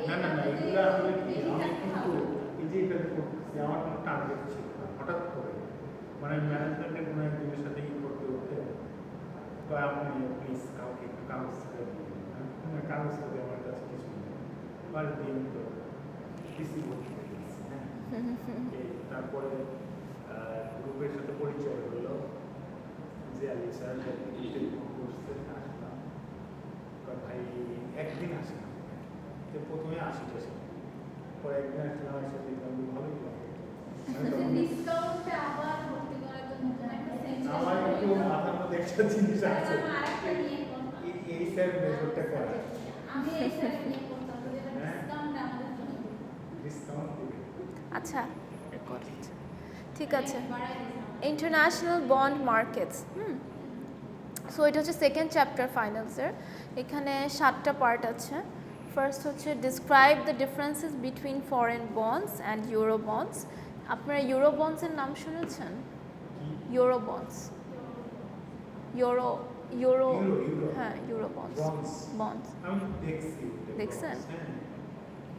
না না না এগুলো আসলে কি আমি কিন্তু এই যে এটা করতেছি আমার কোনো টার্গেট ছিল না হঠাৎ করে মানে ম্যানেজমেন্টের কোনো একজনের সাথে ই করতে হতে তো আপনি প্লিজ কাউকে একটু কাগজ করে দিন কাগজ করে আমার কাছে কিছু নেই আর দিন তো রিসিভ করতে পেরেছি হ্যাঁ তারপরে গ্রুপের সাথে পরিচয় হলো যে আলী স্যার টেলিফোন করছে আসলাম ভাই একদিন আসলাম যে প্রথমে 80টা ছিল পরে একদিন আসলাম এসে দেখলাম ভালোই আমার একটু মাথার মধ্যে একটা জিনিস আছে এই স্যার মেজরটা করা আচ্ছা ঠিক আছে ইন্টারন্যাশনাল বন্ড মার্কেটস সো এটা হচ্ছে সেকেন্ড চ্যাপ্টার ফাইনালসের এখানে 7টা পার্ট আছে ফার্স্ট হচ্ছে describe the differences between foreign bonds and Eurobonds আপনারা ইউরো বন্ডসের নাম শুনেছেন ইউরো বন্ডস ইউরো হ্যাঁ ইউরো বন্ডস দেখছেন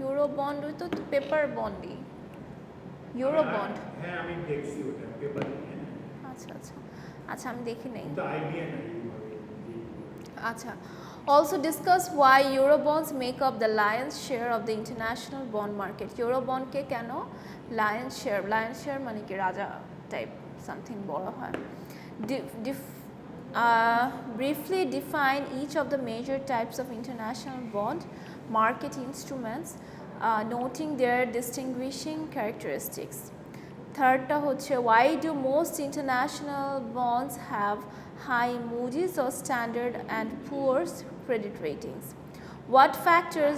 ইউরো বন্ড ওই তো পেপার বন্ডই ইউরো বন্ড হ্যাঁ আমি দেখছি ওটা পেপারে আচ্ছা আচ্ছা আচ্ছা আমি দেখি নাই তো আইডিয়া নাই আচ্ছা also discuss why Eurobonds make up the lion's share of the international bond market Eurobond কে কেন lion's share মানে কি রাজা টাইপ সামথিং বলা হয় briefly define each of the major types of international bond market instruments noting their distinguishing characteristics thirdটা হচ্ছে why do most international bonds have high Moody's or Standard and Poor's credit ratings what factors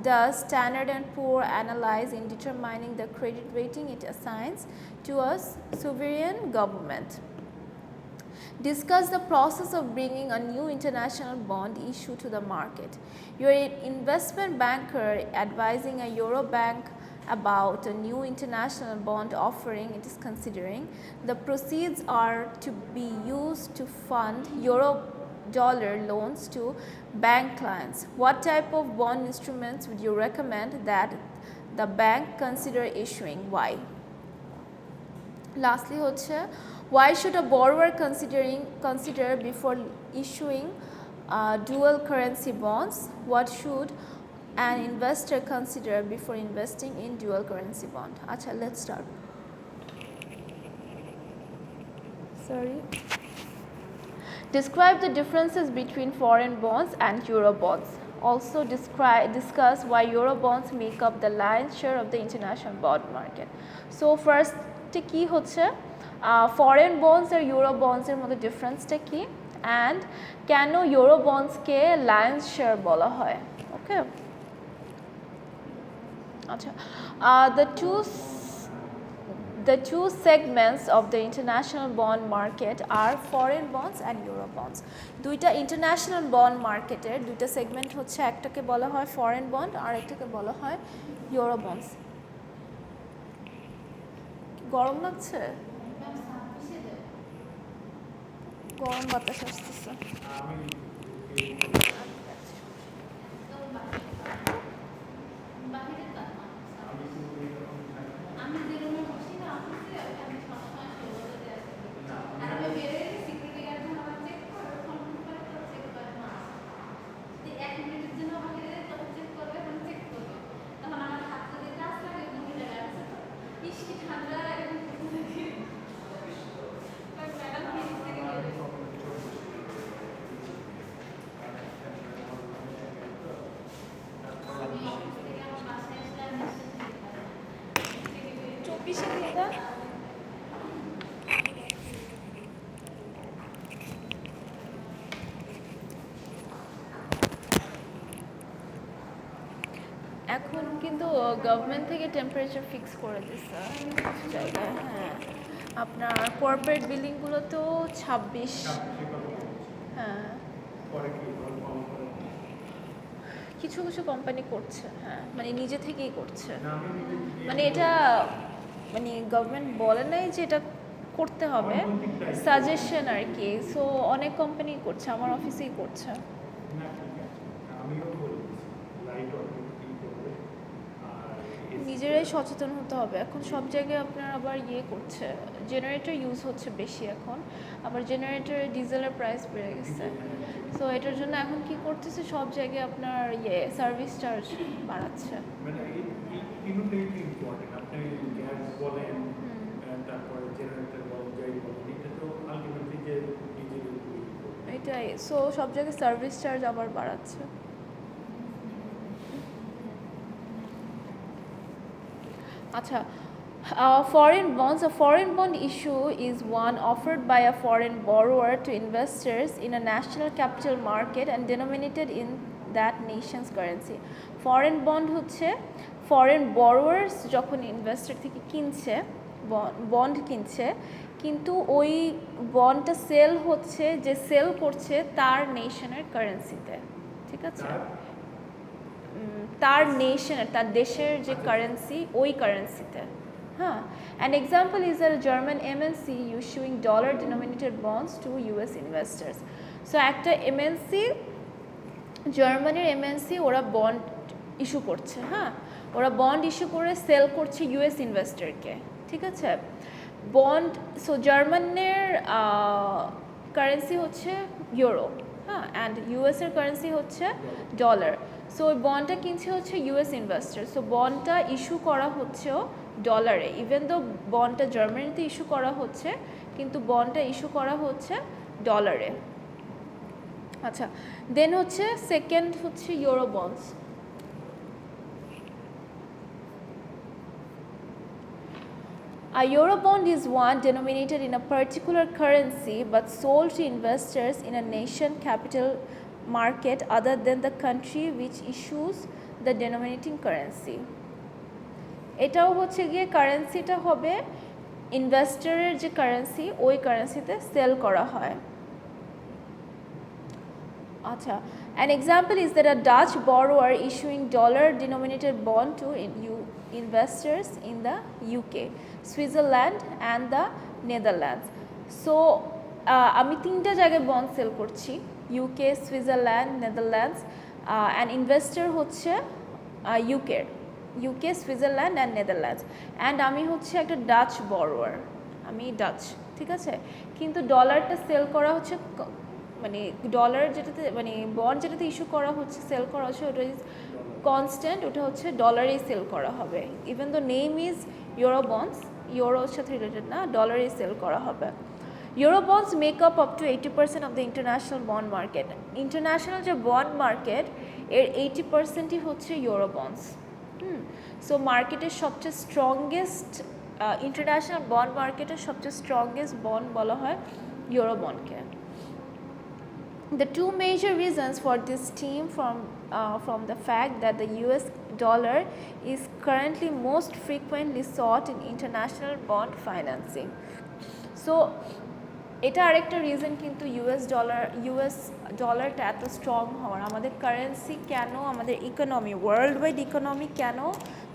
does Standard and Poor analyze in determining the credit rating it assigns to a sovereign government discuss the process of bringing a new international bond issue to the market. You're an investment banker advising a Eurobank about a new international bond offering it is considering. The proceeds are to be used to fund Euro-dollar loans to bank clients. What type of bond instruments would you recommend that the bank consider issuing? Why? Lastly, why should a borrower consider before issuing dual currency bonds? What should an investor consider before investing in dual currency bond? Acha, let's start. Sorry. Describe the differences between foreign bonds and euro bonds. Also discuss why euro bonds make up the lion's share of the international bond market. So first কি হচ্ছে foreign bonds আর euro বন্ডসের মধ্যে ডিফারেন্সটা কি and কেন euro বন্ডসকে Lions share বলা হয় ওকে আচ্ছা the two segments of the international bond market are foreign bonds and euro bonds দুইটা ইন্টারন্যাশনাল বন্ড মার্কেটের দুইটা সেগমেন্ট হচ্ছে একটাকে বলা হয় ফরেন বন্ড আর একটাকে বলা হয় ইউরো বন্ডস গরম লাগছে গরম বাতাস আসতেছে এখন কিন্তু গভর্নমেন্ট থেকে টেম্পারেচার ফিক্স করে দিচ্ছে জায়গায় হ্যাঁ আপনার কর্পোরেট বিল্ডিংগুলো তো 26 হ্যাঁ কিছু কিছু কোম্পানি করছে হ্যাঁ মানে নিজে থেকেই করছে মানে এটা মানে গভর্নমেন্ট বলে নাই যে এটা করতে হবে, সাজেশন আর কি। সো অনেক কোম্পানি করছে, আমার অফিসেই করছে। নিজেরাই সচেতন হতে হবে। এখন সব জায়গায় আপনার আবার করছে, জেনারেটর ইউজ হচ্ছে বেশি এখন, আবার জেনারেটরের ডিজেলের প্রাইস বেড়ে গেছে। সো এটার জন্য এখন কি করতেছে, সব জায়গায় আপনার সার্ভিস চার্জ বাড়াচ্ছে। এটাই, সো সব জায়গায় সার্ভিস চার্জ আবার বাড়াচ্ছে। আচ্ছা, foreign bonds. A foreign bond issue is one offered by a foreign borrower to investors in a national capital market and denominated in that nation's currency. Foreign bond হচ্ছে foreign borrowers যখন investor থেকে কিনছে, bond কিনছে, কিন্তু ওই বন্ডটা sell হচ্ছে, যে sell করছে তার নেশনের কারেন্সিতে, ঠিক আছে? তার নেশনের, তার দেশের যে কারেন্সি, ওই কারেন্সিতে। হ্যাঁ, an example is a German MNC issuing dollar denominated bonds to US investors. So একটা MNC, জার্মানির MNC, ওরা বন্ড ইস্যু করছে। হ্যাঁ, ওরা বন্ড ইস্যু করে সেল করছে US ইনভেস্টরকে, ঠিক আছে? বন্ড, সো জার্মানের কারেন্সি হচ্ছে ইউরো, হ্যাঁ, অ্যান্ড US এর কারেন্সি হচ্ছে ডলার। সো ওই বন্ডটা কিনছে হচ্ছে US ইনভেস্টর। সো বন্ডটা ইস্যু করা হচ্ছেও ডলারে, ইভেন দো বন্ডটা জার্মানিতে ইস্যু করা হচ্ছে, কিন্তু বন্ডটা ইস্যু করা হচ্ছে ডলারে। আচ্ছা, দেন হচ্ছে সেকেন্ড হচ্ছে Eurobonds. A Eurobond is one denominated in a particular currency but sold to investors in a nation capital market other than the country which issues the denominating currency. এটাও হচ্ছে গিয়ে কারেন্সিটা হবে ইনভেস্টরের যে কারেন্সি, ওই কারেন্সিতে sell করা হয়। আচ্ছা, an example is that a Dutch borrower issuing dollar-denominated bond to investors in the UK, Switzerland and the Netherlands. So আমি তিনটা জায়গায় বন্ড সেল করছি, UK, Switzerland, Netherlands, and investor হচ্ছে UK, Switzerland and Netherlands, and আমি হচ্ছে একটা Dutch borrower, আমি Dutch, ঠিক আছে? কিন্তু ডলারটা সেল করা হচ্ছে, মানে ডলার যেটাতে, মানে বন্ড যেটাতে ইস্যু করা হচ্ছে, সেল করা হচ্ছে, ওটা ইজ কনস্ট্যান্ট, ওটা হচ্ছে ডলারেই সেল করা হবে। Even the name is euro bonds, ইউরোর সাথে রিলেটেড না, ডলারেই সেল করা হবে। Euro bonds make up to 80% of the international bond market. International যে বন্ড মার্কেট, এর 80%ই হচ্ছে ইউরো বন্ডস। সো মার্কেটের সবচেয়ে স্ট্রংগেস্ট, ইন্টারন্যাশনাল বন্ড মার্কেটের সবচেয়ে স্ট্রংগেস্ট বন্ড বলা হয় ইউরো বন্ডকে। The two major reasons for this stem from the fact that the US dollar is currently most frequently sought in international bond financing. So এটা আরেকটা reason, কিন্তু US ডলারটা এত strong হওয়ার, আমাদের কারেন্সি কেন, আমাদের ইকোনমি, ওয়ার্ল্ড ওয়াইড ইকোনমি কেন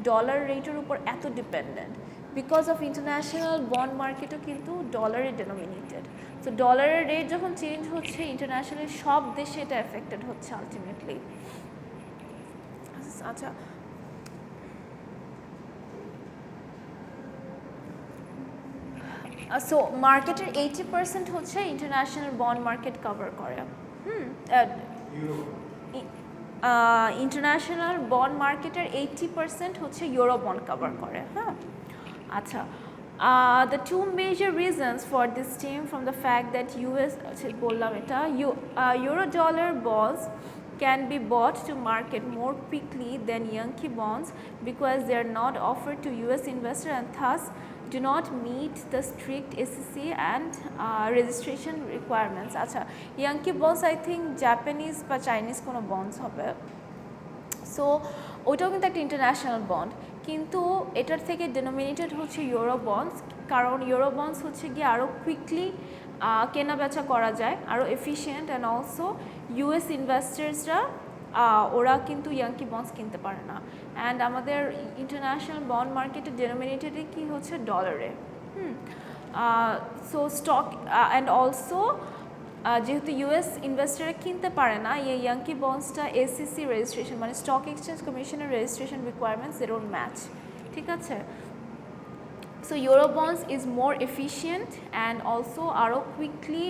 dollar রেটের উপর এত dependent, because of international bond মার্কেটও কিন্তু ডলারে ডেনোমিনেটেড। তো ডলারের রেট যখন চেঞ্জ হচ্ছে, ইন্টারন্যাশনালি সব দেশে এটা এফেক্টেড হচ্ছে আলটিমেটলি। আচ্ছা, সো মার্কেটের 80% হচ্ছে ইন্টারন্যাশনাল বন্ড মার্কেট কভার করে। ইন্টারন্যাশনাল বন্ড মার্কেটের 80% হচ্ছে ইউরো বন্ড কভার করে। হ্যাঁ, আচ্ছা, the two major reasons for this stem from the fact that US, বললাম এটা, euro dollar bonds can be bought to market more quickly than Yankee bonds because they are not offered to US investors and thus do not meet the strict SEC and registration requirements. আচ্ছা, Yankee bonds I think Japanese বা Chinese কোনো bonds হবে। So ওইটাও কিন্তু একটা international bond, কিন্তু এটার থেকে ডেনোমিনেটেড হচ্ছে ইউরো বন্ডস, কারণ ইউরো বন্ডস হচ্ছে গিয়ে আরও কুইকলি কেনা বেচা করা যায়, আরও এফিশিয়েন্ট, অ্যান্ড অলসো US ইনভেস্টার্সরা ওরা কিন্তু ইয়াঙ্কি বন্ডস কিনতে পারে না। অ্যান্ড আমাদের ইন্টারন্যাশনাল বন্ড মার্কেটের ডেনোমিনেটেডে কি হচ্ছে ডলারে। সো স্টক অ্যান্ড অলসো যেহেতু ইউএস ইনভেস্টাররা কিনতে পারে না, এই ইয়াঙ্কি বন্ডসটা এসিসি রেজিস্ট্রেশন মানে স্টক এক্সচেঞ্জ কমিশনের registration requirements they don't match, ঠিক আছে। So Eurobonds is more efficient and also আরও quickly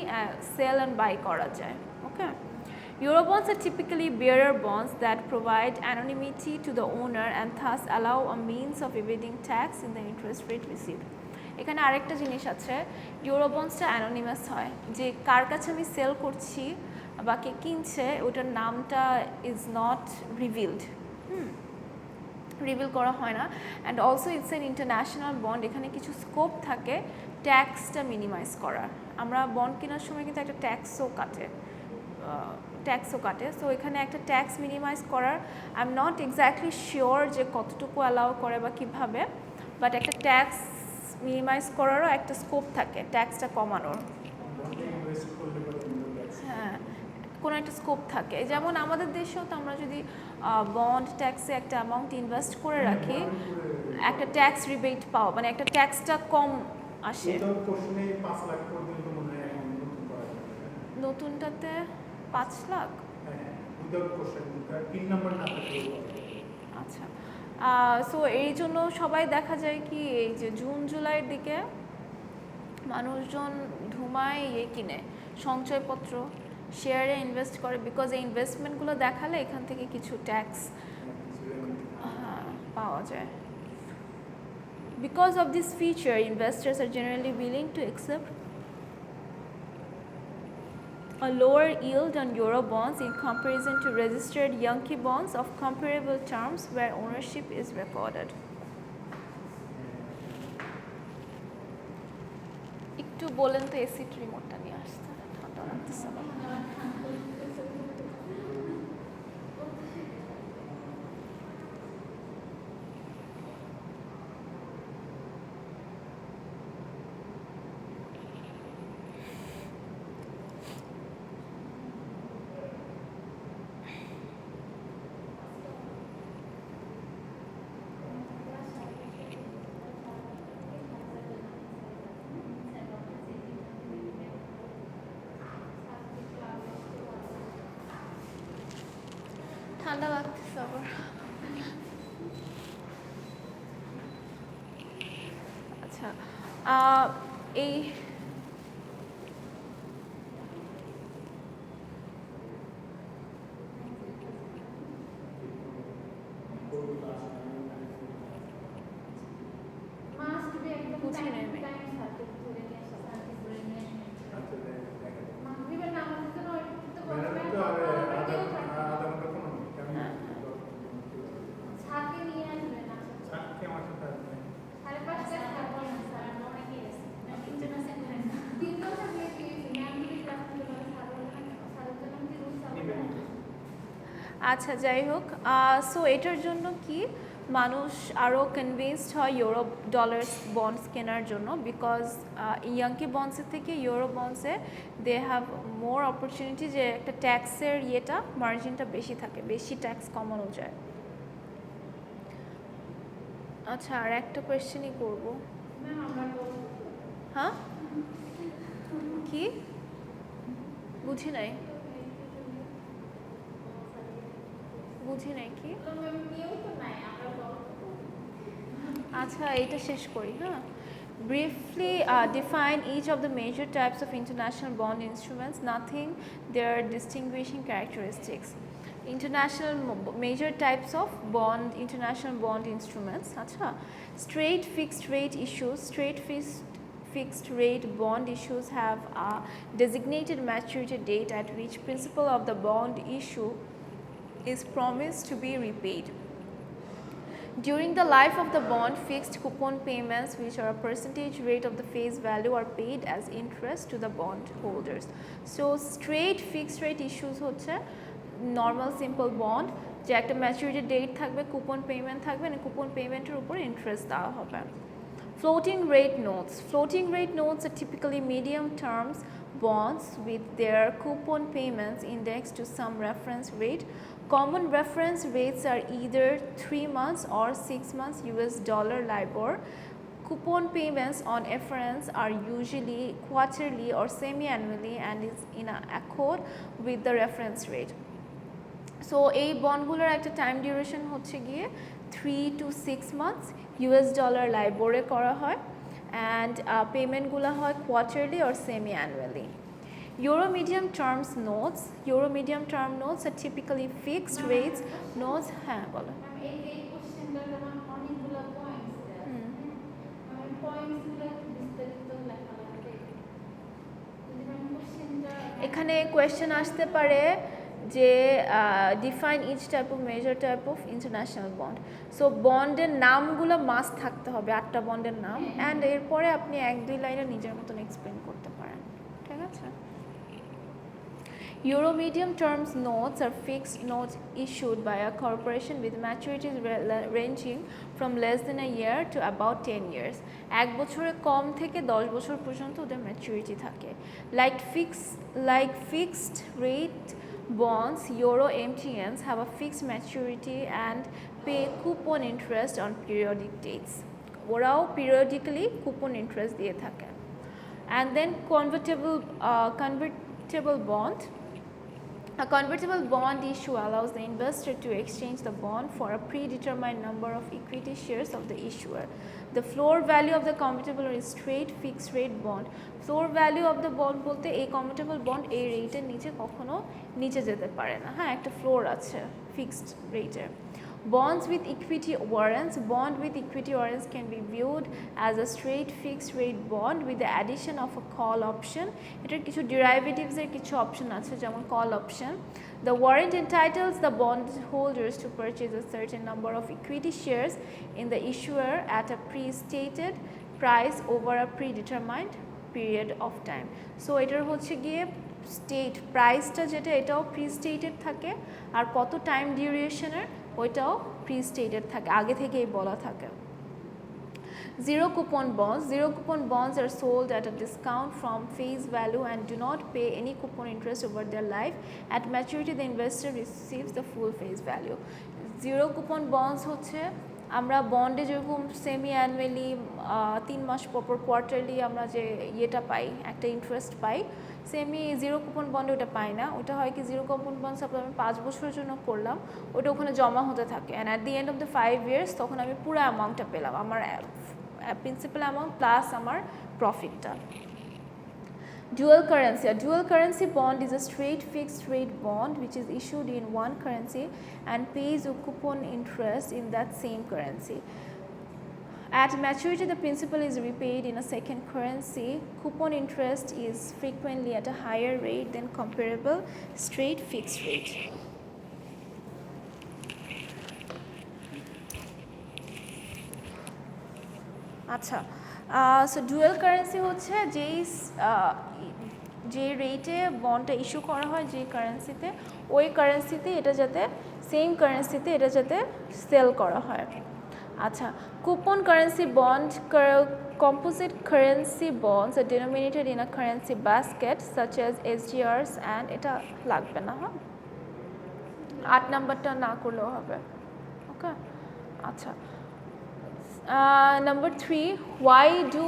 sell and buy করা যায়, okay. Eurobonds are typically bearer bonds that provide anonymity to the owner and thus allow a means of evading tax in the interest rate received. এখানে আরেকটা জিনিস আছে, ইউরোবন্ডসটা anonymous হয়, যে কার কাছে আমি সেল করছি বা কে কিনছে ওটার নামটা ইজ নট রিভিলড, রিভিল করা হয় না। And also it's an international bond, এখানে কিছু স্কোপ থাকে ট্যাক্সটা মিনিমাইজ করার। আমরা বন্ড কেনার সময় কিন্তু একটা ট্যাক্সও কাটে, সো এখানে একটা ট্যাক্স মিনিমাইজ করার I am not exactly sure যে কতটুকু অ্যালাউ করে বা কীভাবে, বাট একটা ট্যাক্স মিনিমাইজ করারও একটা স্কোপ থাকে ট্যাক্সটা কমানোর। হ্যাঁ, কোনো একটা স্কোপ থাকে, যেমন আমাদের দেশেও তো আমরা যদি বন্ড ট্যাক্সে একটা অ্যামাউন্ট ইনভেস্ট করে রাখি একটা ট্যাক্স রিবেট পাওয়া মানে একটা ট্যাক্সটা কম আসে। নতুনটাতে 5 লাখ, আচ্ছা। সো এই জন্য সবাই দেখা যায় কি এই যে জুন জুলাইয়ের দিকে মানুষজন ধুমায় কিনে সঞ্চয়পত্র, শেয়ারে ইনভেস্ট করে, বিকজ এই ইনভেস্টমেন্টগুলো দেখালে এখান থেকে কিছু ট্যাক্স পাওয়া যায়। Because of this feature, investors are generally willing to accept a lower yield on euro bonds in comparison to registered Yankee bonds of comparable terms where ownership is recorded. একটু বলেন তো এসি রিমোটটা নিয়ে আসতে, ঠান্ডা লাগতেছে। ঠান্ডা লাগতেছে আবার। আচ্ছা, এই বুঝি নাই আমি। আচ্ছা, যাই হোক, সো এটার জন্য কি মানুষ আরও কনভিন্সড হয় ইউরো ডলার্স বন্ডস কেনার জন্য, বিকজ ইয়াঙ্কি বন্ডসের থেকে ইউরো বন্ডসে দে হ্যাভ মোর অপরচুনিটি যে একটা ট্যাক্সের মার্জিনটা বেশি থাকে, বেশি ট্যাক্স কমানো যায়। আচ্ছা, আর একটা কোয়েশ্চেনই করবো। হ্যাঁ, কি বুঝি নাই কি? আচ্ছা, এটা শেষ করি। হ্যাঁ, briefly define each of the major types of international bond instruments, nothing their distinguishing characteristics. International major types of international bond instruments. আচ্ছা, straight fixed rate issues. Straight fixed rate bond issues have a designated maturity date at which principal of the bond issue is promised to be repaid. During the life of the bond, fixed coupon payments, which are a percentage rate of the face value, are paid as interest to the bond holders. So straight fixed rate issues হচ্ছে normal simple bond, যে একটা maturity date থাকবে, coupon payment থাকবে, and coupon paymenটের উপর interest দেওয়া হবে। Floating rate notes. Floating rate notes are typically medium terms bonds with their coupon payments indexed to some reference rate. Common reference rates are either 3 months or 6 months US dollar LIBOR. Coupon payments on reference are usually quarterly or semi-annually and is in accord with the reference rate. So এই বন্ডগুলোর একটা time duration হচ্ছে গিয়ে 3 to 6 months US dollar LIBOR-এ করা হয় and পেমেন্টগুলো হয় quarterly or semi-annually. Euro medium terms notes, Euro medium term notes are typically fixed rates notes. হ্যাঁ বলো। এখানে কোয়েশ্চেন আসতে পারে যে define each type of major type of international bond. So বন্ডের নামগুলো মাস্ট থাকতে হবে, 8টা বন্ডের নাম, অ্যান্ড এরপরে আপনি 1-2 লাইনে নিজের মতন এক্সপ্লেন করতে পারেন, ঠিক আছে? Euro medium terms notes are fixed notes issued by a corporation with maturities ranging from less than a year to about 10 years. 1 বছরের কম থেকে 10 বছর পর্যন্ত ওদের ম্যাচুরিটি থাকে। Like fixed rate bonds, Euro MTNs have a fixed maturity and pay coupon interest on periodic dates. ওরাও periodically coupon interest দিয়ে থাকে। And then convertible bond. A convertible bond issue allows the investor to exchange the bond for a predetermined number of equity shares of the issuer. The floor value of the convertible is straight fixed rate bond. Floor value of the bond bolte ei convertible bond ei rate er niche kokhono niche jete pare na, ha ekta floor ache fixed rate er. Bonds with equity warrants. Bond with equity warrants can be viewed as a straight fixed rate bond with the addition of a call option. Etar kichu derivatives er kichu option ache jemon call option. The warrant entitles the bondholders to purchase a certain number of equity shares in the issuer at a pre-stated price over a predetermined period of time. So etar hocche giye state price ta jeta etao pre-stated থাকে আর কত time ডিউরেশনের ওইটাও pre-stated থাকে, আগে থেকেই বলা থাকে। Zero coupon bonds are sold at a discount from face value and do not pay any coupon interest over their life. At maturity the investor receives the full face value. Zero coupon bonds হচ্ছে আমরা বন্ডে যেরকম semi annually 3 মাস পর quarterly আমরা যে ইয়েটা পাই, একটা interest পাই, semi zero coupon বন্ডে ওটা পাই না। ওটা হয় কি, জিরো কুপন বন্ড সাপোজ আমি 5 বছরের জন্য করলাম, ওটা ওখানে জমা হতে থাকে and at the end of the 5 years তখন আমি পুরো অ্যামাউন্টটা পেলাম, আমার প্রিন্সিপাল অ্যামাউন্ট প্লাস আমার প্রফিটটা। Dual currency. A dual currency bond is a straight fixed rate bond which is issued in one currency and pays a coupon interest in that same currency. At maturity, the principal is repaid in a second currency. Coupon interest is frequently at a higher rate than comparable straight fixed rate. আচ্ছা, so dual currency হচ্ছে যে রেটে বন্ডটা issue করা হয় যে কারেন্সিতে, ওই কারেন্সিতে এটা যাতে সেম কারেন্সিতে এটা যাতে সেল করা হয়। আচ্ছা, coupon currency bond, composite currency bonds are denominated in a currency basket such as SDRs and এটা লাগবে না, হ্যাঁ 8 নাম্বারটা না করলেও হবে, ওকে। আচ্ছা, number 3, why do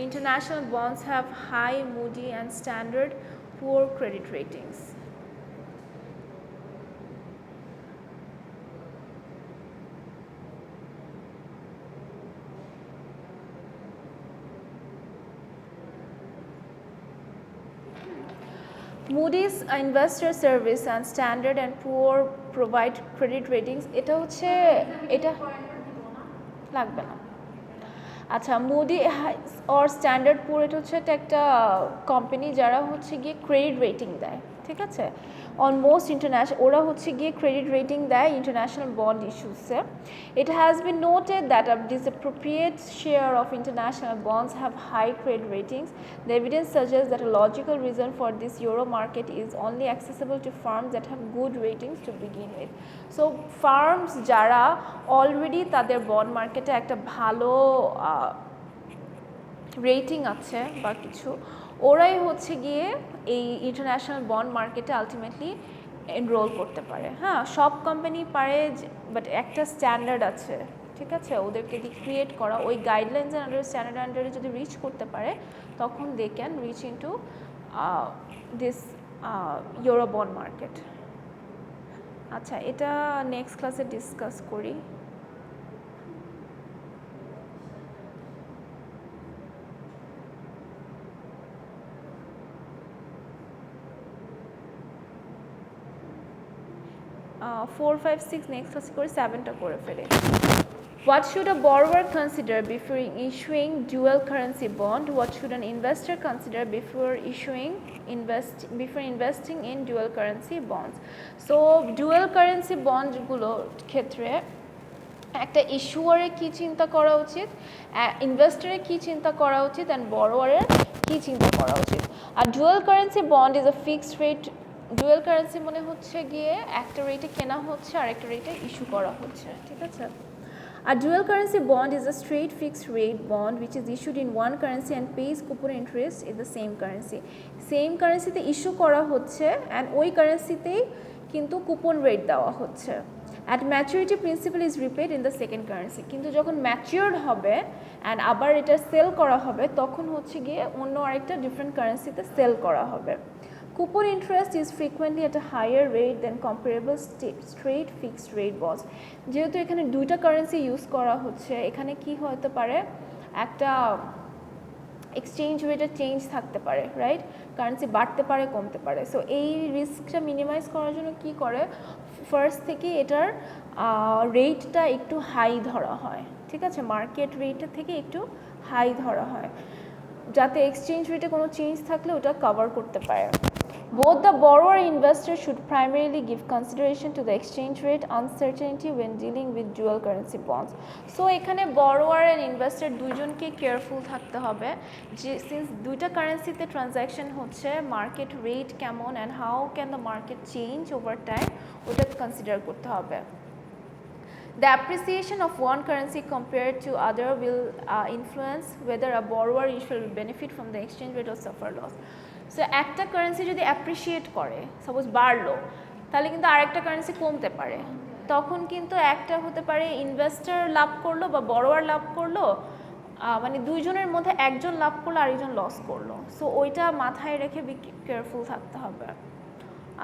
international bonds have high Moody and Standard poor credit ratings? Moody's investor service and Standard and Poor provide credit ratings. এটা হচ্ছে এটা লাগবে না। আচ্ছা, মুডি অর স্ট্যান্ডার্ড পুর এটা হচ্ছে একটা কোম্পানি যারা হচ্ছে গিয়ে ক্রেডিট রেটিং দেয়, ঠিক আছে। অলমোস্ট ইন্টারন্যাশনাল ওরা হচ্ছে গিয়ে ক্রেডিট রেটিং দেয় ইন্টারন্যাশনাল বন্ড ইস্যুসে। It has been noted that a disappropriate share of international bonds have high credit ratings. The evidence suggests that a logical reason for this euro market is only accessible to firms that have good ratings to begin with. So firms যারা already তাদের bond মার্কেটে একটা ভালো rating আছে বা কিছু, ওরাই হচ্ছে গিয়ে এই ইন্টারন্যাশনাল বন্ড মার্কেটে আলটিমেটলি এনরোল করতে পারে। হ্যাঁ, সব কোম্পানি পারে, বাট একটা স্ট্যান্ডার্ড আছে, ঠিক আছে, ওদেরকে দিয়ে ক্রিয়েট করা, ওই গাইডলাইন্স অ্যান্ড স্ট্যান্ডার্ড আন্ডারে যদি রিচ করতে পারে তখন they can reach into this eurobond market. আচ্ছা, এটা নেক্সট ক্লাসে ডিসকাস করি। ফোর ফাইভ সিক্স নেক্সট ক্লাসে করে 7টা করে ফেলে। What should a borrower consider before issuing dual currency bond? What should an investor consider before investing in dual currency bonds? So dual currency bond গুলোর ক্ষেত্রে একটা ইস্যুয়ারের কী চিন্তা করা উচিত, ইনভেস্টরের কী চিন্তা করা উচিত, অ্যান্ড বড়োয়ারের কী চিন্তা করা উচিত। আর dual currency bond is a fixed rate. Dual currency মানে হচ্ছে গিয়ে একটা রেটে কেনা হচ্ছে আর একটা রেটে ইস্যু করা হচ্ছে, ঠিক আছে। A dual currency bond is a straight fixed rate bond which is issued in one currency and pays coupon interest in the same currency. Same currency তে ইস্যু করা হচ্ছে and ওই কারেন্সিতেই কিন্তু কুপন রেট দেওয়া হচ্ছে। At maturity principal is repaid in the second currency. কিন্তু যখন matured হবে and আবার এটা সেল করা হবে তখন হচ্ছে গিয়ে অন্য আরেকটা ডিফারেন্ট কারেন্সিতে সেল করা হবে। Coupon interest is frequently at a higher rate than comparable straight fixed rate bonds. যেহেতু এখানে দুইটা কারেন্সি ইউজ করা হচ্ছে, এখানে কি হতে পারে, একটা এক্সচেঞ্জ রেটের চেঞ্জ থাকতে পারে, রাইট, কারেন্সি বাড়তে পারে কমতে পারে। সো এই রিস্কটা মিনিমাইজ করার জন্য কি করে, ফার্স্ট থেকে এটার রেটটা একটু হাই ধরা হয়, ঠিক আছে, মার্কেট রেটের থেকে একটু হাই ধরা হয় যাতে এক্সচেঞ্জ রেটে কোনো চেঞ্জ থাকলে ওটা কভার করতে পারে। Both the borrower and investor should primarily give consideration to the exchange rate uncertainty when dealing with dual currency bonds. So এখানে borrower and investor দুইজনকে কেয়ারফুল থাকতে হবে যে সিন্স দুইটা কারেন্সিতে ট্রানজ্যাকশন হচ্ছে, মার্কেট রেট কেমন and how can the market change over time ওটা consider করতে হবে। The appreciation of one currency compared to other will influence whether a borrower will benefit from the exchange rate or suffer loss. So একটা currency যদি appreciate করে, suppose বাড়লো, তাহলে কিন্তু আরেকটা কারেন্সি কমতে পারে, তখন কিন্তু একটা হতে পারে ইনভেস্টর লাভ করলো বা বড়োয়ার লাভ করলো, মানে দুইজনের মধ্যে একজন লাভ করলো আরেকজন লস করলো। সো ওইটা মাথায় রেখে বি কেয়ারফুল থাকতে হবে।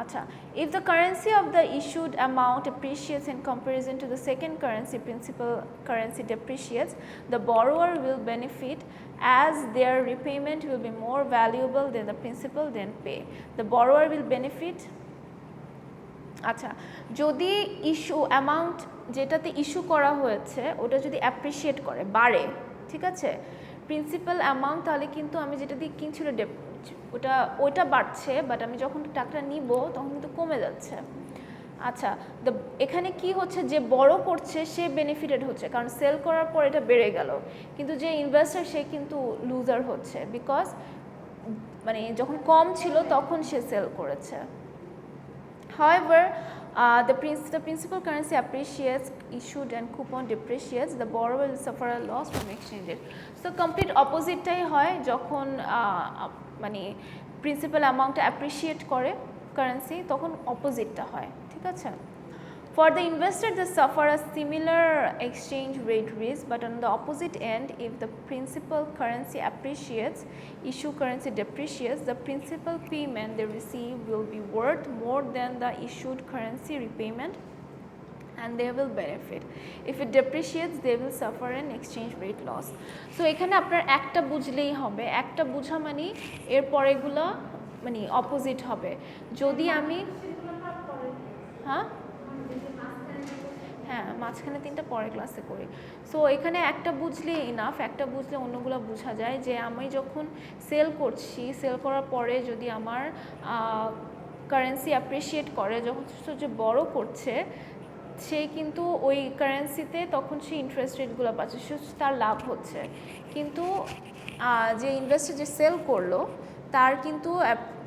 আচ্ছা, if the currency of the issued amount appreciates in comparison to the second currency, principal currency depreciates, the borrower will benefit as their repayment will be more valuable than the principal then pay. The borrower will benefit, আচ্ছা, যদি issue amount যেটাতে issue করা হয়েছে ওটা যদি appreciate করে, বাড়ে, ঠিক আছে, প্রিন্সিপাল অ্যামাউন্ট, তাহলে কিন্তু আমি যেটা দিয়ে কিনছিল ওইটা বাড়ছে, বাট আমি যখন টাকাটা নিব তখন কিন্তু কমে যাচ্ছে। আচ্ছা, এখানে কি হচ্ছে, যে বড় করছে সে বেনিফিটেড হচ্ছে কারণ সেল করার পর এটা বেড়ে গেল, কিন্তু যে ইনভেস্টার সে কিন্তু লুজার হচ্ছে বিকজ মানে যখন কম ছিল তখন সে সেল করেছে। However, the principal currency appreciates, issued and coupon depreciates, the borrower will suffer a loss from exchange rate. So complete opposite-টাই হয় যখন মানে প্রিন্সিপাল অ্যামাউন্টটা অ্যাপ্রিসিয়েট করে কারেন্সি, তখন অপোজিটটা হয়, ঠিক আছে। For the investor, they suffer a similar exchange rate risk, but on the opposite end, if the principal currency appreciates, issue currency depreciates, the principal payment they receive will be worth more than the issued currency repayment, and they will benefit. If it depreciates, they will suffer an exchange rate loss. So এখানে আপনার একটা বুঝলেই হবে, একটা বুঝা মানে এর পরেগুলো মানে অপোজিট হবে। যদি আমি হ্যাঁ মাঝখানে 3টা পরে ক্লাসে করি। সো এখানে একটা বুঝলে ইনাফ, একটা বুঝলে অন্যগুলো বোঝা যায়। যে আমি যখন সেল করছি, সেল করার পরে যদি আমার কারেন্সি অ্যাপ্রিসিয়েট করে, যখন যে বড় করছে সে কিন্তু ওই কারেন্সিতে তখন সে ইন্টারেস্ট রেটগুলো পাচ্ছে, সে তার লাভ হচ্ছে। কিন্তু যে ইনভেস্টর যে সেল করলো তার কিন্তু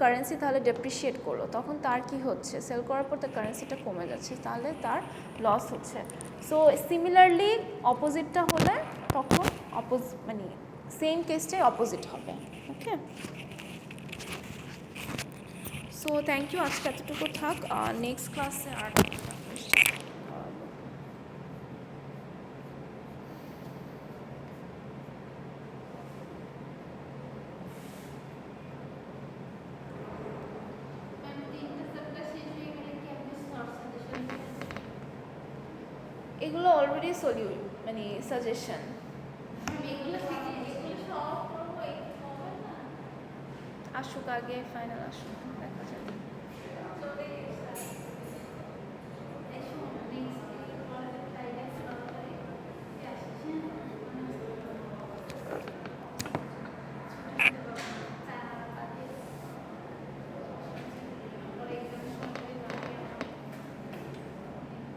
কারেন্সি তাহলে ডেপ্রিসিয়েট করলো, তখন তার কি হচ্ছে, সেল করার পর তার কারেন্সিটা কমে যাচ্ছে, তাহলে তার লস হচ্ছে। সো সিমিলারলি অপোজিটটা হলে তখন মানে সেম কেসটাই অপোজিট হবে, ওকে। সো থ্যাংক ইউ, আজকে এতটুকু থাক, নেক্সট ক্লাসে আর এগুলো অলরেডি মানে সাজেশন। আসুক আগে, ফাইনাল আসুক, দেখা যাবে।